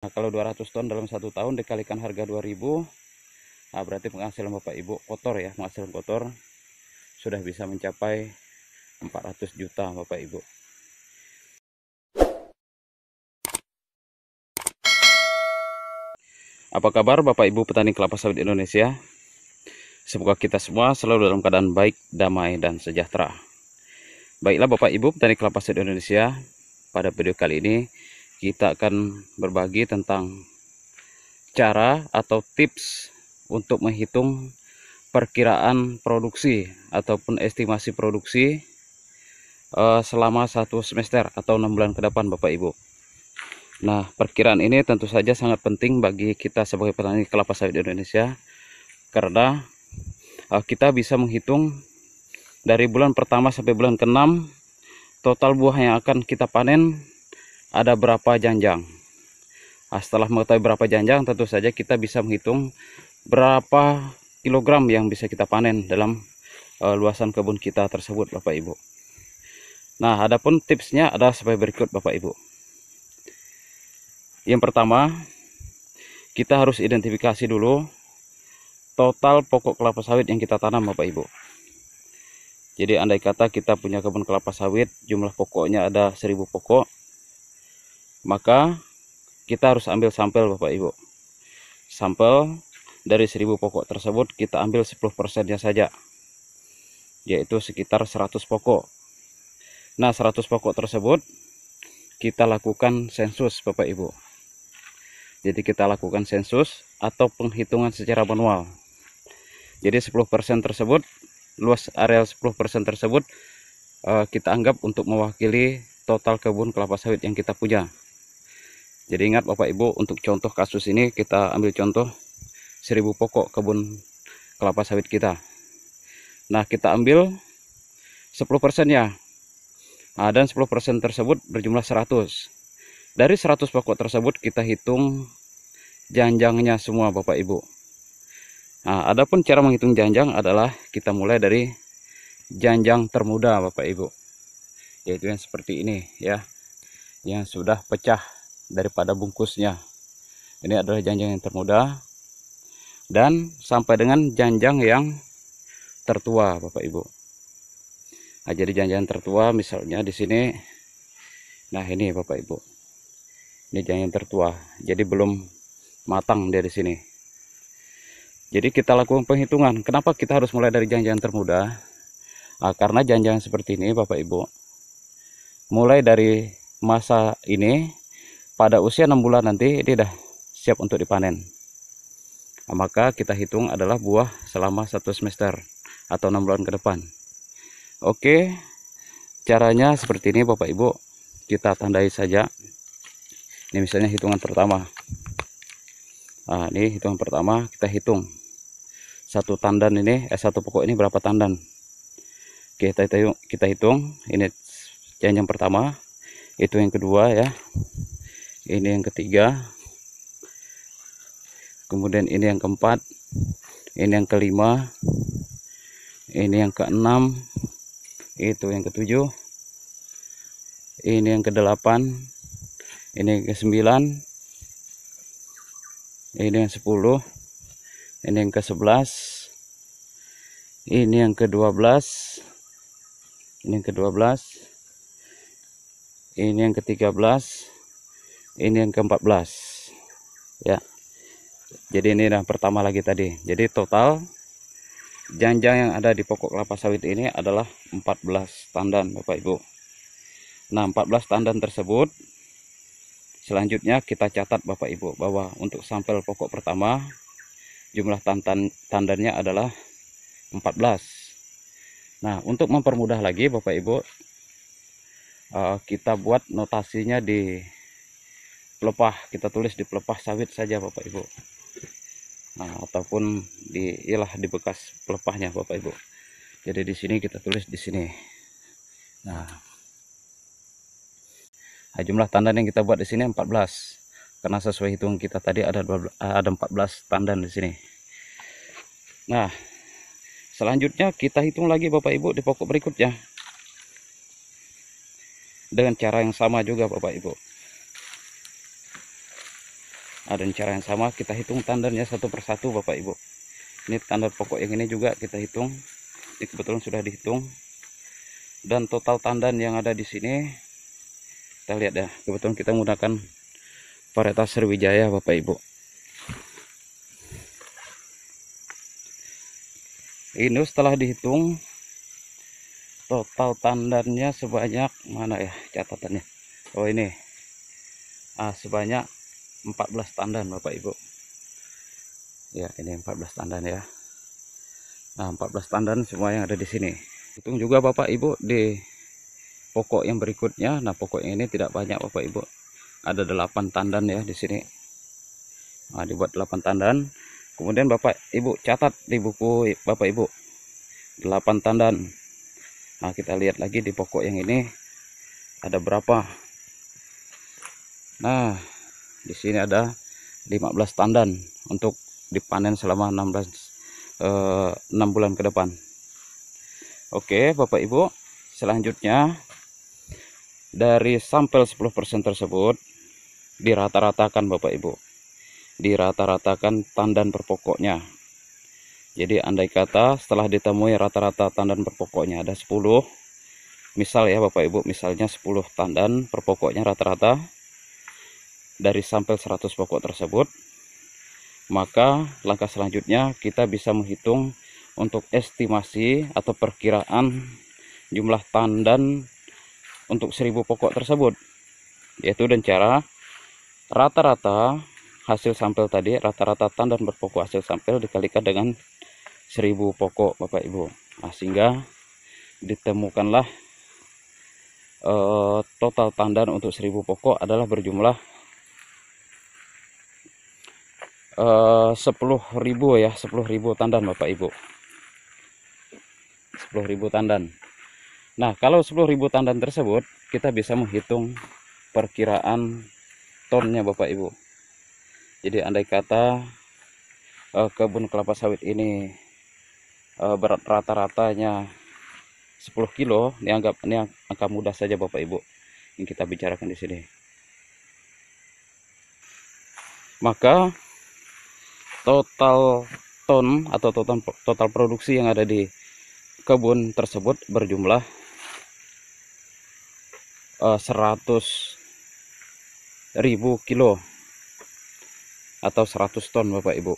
Nah, kalau 200 ton dalam 1 tahun dikalikan harga 2000, nah berarti penghasilan Bapak Ibu kotor ya, penghasilan kotor sudah bisa mencapai 400 juta Bapak Ibu. Apa kabar Bapak Ibu petani kelapa sawit Indonesia? Semoga kita semua selalu dalam keadaan baik, damai, dan sejahtera. Baiklah Bapak Ibu petani kelapa sawit Indonesia, pada video kali ini kita akan berbagi tentang cara atau tips untuk menghitung perkiraan produksi ataupun estimasi produksi selama 1 semester atau 6 bulan ke depan Bapak Ibu. Nah, perkiraan ini tentu saja sangat penting bagi kita sebagai petani kelapa sawit Indonesia, karena kita bisa menghitung dari bulan pertama sampai bulan ke-6 total buah yang akan kita panen ada berapa janjang. Nah, setelah mengetahui berapa janjang, tentu saja kita bisa menghitung berapa kilogram yang bisa kita panen dalam luasan kebun kita tersebut Bapak Ibu. Nah, adapun tipsnya ada sebagai berikut Bapak Ibu. Yang pertama, kita harus identifikasi dulu total pokok kelapa sawit yang kita tanam Bapak Ibu. Jadi andai kata kita punya kebun kelapa sawit, jumlah pokoknya ada 1000 pokok, maka kita harus ambil sampel Bapak Ibu. Sampel dari 1000 pokok tersebut kita ambil 10%-nya saja, yaitu sekitar 100 pokok. Nah, 100 pokok tersebut kita lakukan sensus Bapak Ibu. Jadi kita lakukan sensus atau penghitungan secara manual. Jadi 10% tersebut, luas area 10% tersebut kita anggap untuk mewakili total kebun kelapa sawit yang kita punya. Jadi ingat Bapak Ibu, untuk contoh kasus ini kita ambil contoh 1000 pokok kebun kelapa sawit kita. Nah, kita ambil 10%-nya. Nah, dan 10% tersebut berjumlah 100. Dari 100 pokok tersebut kita hitung janjangnya semua Bapak Ibu. Nah, adapun cara menghitung janjang adalah kita mulai dari janjang termuda Bapak Ibu. Yaitu yang seperti ini ya. Yang sudah pecah daripada bungkusnya. Ini adalah janjang yang termuda dan sampai dengan janjang yang tertua Bapak Ibu. Nah, jadi janjang tertua misalnya di sini. Nah, ini Bapak Ibu. Ini janjang tertua. Jadi belum matang dia di sini. Jadi kita lakukan penghitungan. Kenapa kita harus mulai dari janjang termuda? Nah, karena janjang seperti ini Bapak Ibu, mulai dari masa ini pada usia 6 bulan nanti ini dah siap untuk dipanen. Nah, maka kita hitung adalah buah selama 1 semester atau 6 bulan ke depan. Oke, caranya seperti ini Bapak Ibu. Kita tandai saja. Ini misalnya hitungan pertama. Nah, ini hitungan pertama, kita hitung satu tandan ini, satu pokok ini berapa tandan. Oke, kita hitung. Ini janjang pertama, itu yang kedua ya. Ini yang ketiga, kemudian ini yang keempat, ini yang kelima, ini yang keenam, itu yang ketujuh, ini yang kedelapan, ini yang ke-9, ini yang 10, ini yang ke-11, ini yang ke-12, ini yang ke-12, ini yang ke-13, ini yang ke-14 ya. Jadi ini yang pertama lagi tadi. Jadi total janjang yang ada di pokok kelapa sawit ini adalah 14 tandan Bapak Ibu. Nah, 14 tandan tersebut selanjutnya kita catat Bapak Ibu, bahwa untuk sampel pokok pertama jumlah tandannya adalah 14. Nah, untuk mempermudah lagi Bapak Ibu, kita buat notasinya di pelepah. Kita tulis di pelepah sawit saja Bapak Ibu. Nah, ataupun di bekas pelepahnya Bapak Ibu. Jadi di sini kita tulis di sini. Nah, jumlah tandan yang kita buat di sini 14. Karena sesuai hitung kita tadi ada 14 tandan di sini. Nah, selanjutnya kita hitung lagi Bapak Ibu di pokok berikutnya. Dengan cara yang sama juga Bapak Ibu. Dengan cara yang sama kita hitung tandannya satu persatu Bapak Ibu. Ini tandan pokok yang ini juga kita hitung. Ini kebetulan sudah dihitung. Dan total tandan yang ada di sini kita lihat ya, kebetulan kita menggunakan varietas Sriwijaya Bapak Ibu. Ini setelah dihitung total tandannya sebanyak, mana ya catatannya, oh ini sebanyak 14 tandan Bapak Ibu ya. Ini 14 tandan ya. Nah 14 tandan semua yang ada di sini. Hitung juga Bapak Ibu di pokok yang berikutnya. Nah pokok ini tidak banyak Bapak Ibu, ada 8 tandan ya di sini. Nah dibuat 8 tandan. Kemudian Bapak Ibu catat di buku Bapak Ibu 8 tandan. Nah kita lihat lagi di pokok yang ini ada berapa. Nah di sini ada 15 tandan untuk dipanen selama 6 bulan ke depan. Oke Bapak Ibu, selanjutnya dari sampel 10% tersebut dirata-ratakan Bapak Ibu, dirata-ratakan tandan per pokoknya. Jadi andai kata setelah ditemui rata-rata tandan per pokoknya ada 10, misal ya Bapak Ibu, misalnya 10 tandan per pokoknya rata-rata dari sampel 100 pokok tersebut, maka langkah selanjutnya kita bisa menghitung untuk estimasi atau perkiraan jumlah tandan untuk 1000 pokok tersebut, yaitu dengan cara rata-rata hasil sampel tadi, rata-rata tandan berpokok hasil sampel dikalikan dengan 1000 pokok Bapak Ibu. Nah, sehingga ditemukanlah total tandan untuk 1000 pokok adalah berjumlah 10.000 ya, 10.000 tandan Bapak Ibu. 10.000 tandan. Nah kalau 10.000 tandan tersebut kita bisa menghitung perkiraan tonnya Bapak Ibu. Jadi andai kata kebun kelapa sawit ini berat rata-ratanya 10 kilo, ini angka mudah saja Bapak Ibu yang kita bicarakan di sini. Maka total ton atau total produksi yang ada di kebun tersebut berjumlah 100.000 kilo atau 100 ton Bapak Ibu.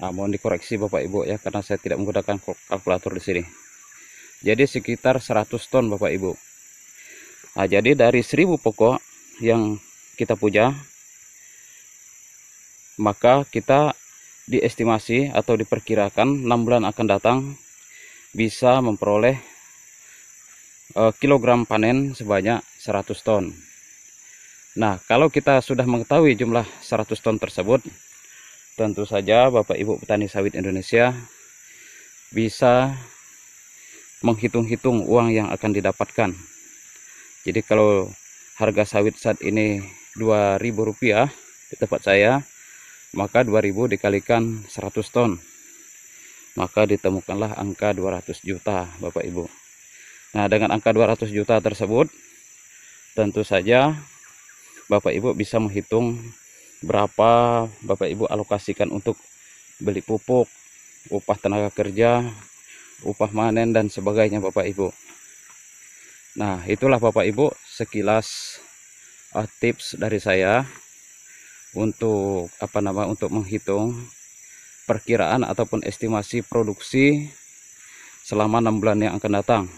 Nah, mohon dikoreksi Bapak Ibu ya, karena saya tidak menggunakan kalkulator di sini. Jadi sekitar 100 ton Bapak Ibu. Nah, jadi dari 1000 pokok yang kita puja, maka kita diestimasi atau diperkirakan 6 bulan akan datang bisa memperoleh kilogram panen sebanyak 100 ton. Nah kalau kita sudah mengetahui jumlah 100 ton tersebut, tentu saja Bapak Ibu petani sawit Indonesia bisa menghitung-hitung uang yang akan didapatkan. Jadi kalau harga sawit saat ini Rp2.000 di tempat saya, maka 2000 dikalikan 100 ton, maka ditemukanlah angka 200 juta Bapak Ibu. Nah dengan angka 200 juta tersebut tentu saja Bapak Ibu bisa menghitung berapa Bapak Ibu alokasikan untuk beli pupuk, upah tenaga kerja, upah manen dan sebagainya Bapak Ibu. Nah itulah Bapak Ibu sekilas tips dari saya untuk untuk menghitung perkiraan ataupun estimasi produksi selama 6 bulan yang akan datang.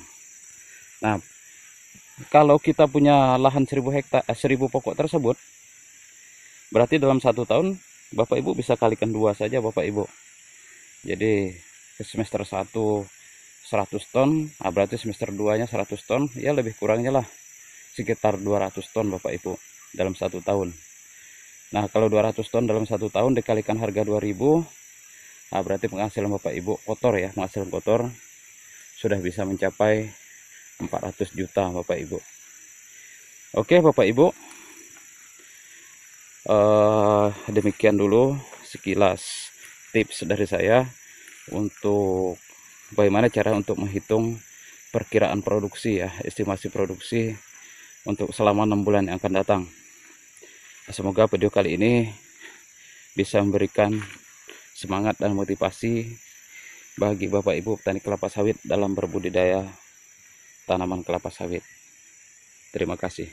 Nah kalau kita punya lahan 1000 pokok tersebut, berarti dalam 1 tahun Bapak Ibu bisa kalikan 2 saja Bapak Ibu. Jadi ke semester 1 100 ton, nah berarti semester 2 nya 100 ton, ya lebih kurangnya lah sekitar 200 ton Bapak Ibu dalam 1 tahun. Nah kalau 200 ton dalam 1 tahun dikalikan harga 2000, nah berarti penghasilan Bapak Ibu kotor ya, penghasilan kotor sudah bisa mencapai 400 juta Bapak Ibu. Oke Bapak Ibu, demikian dulu sekilas tips dari saya untuk bagaimana cara untuk menghitung perkiraan produksi ya, estimasi produksi untuk selama 6 bulan yang akan datang. Semoga video kali ini bisa memberikan semangat dan motivasi bagi Bapak Ibu petani kelapa sawit dalam berbudidaya tanaman kelapa sawit. Terima kasih.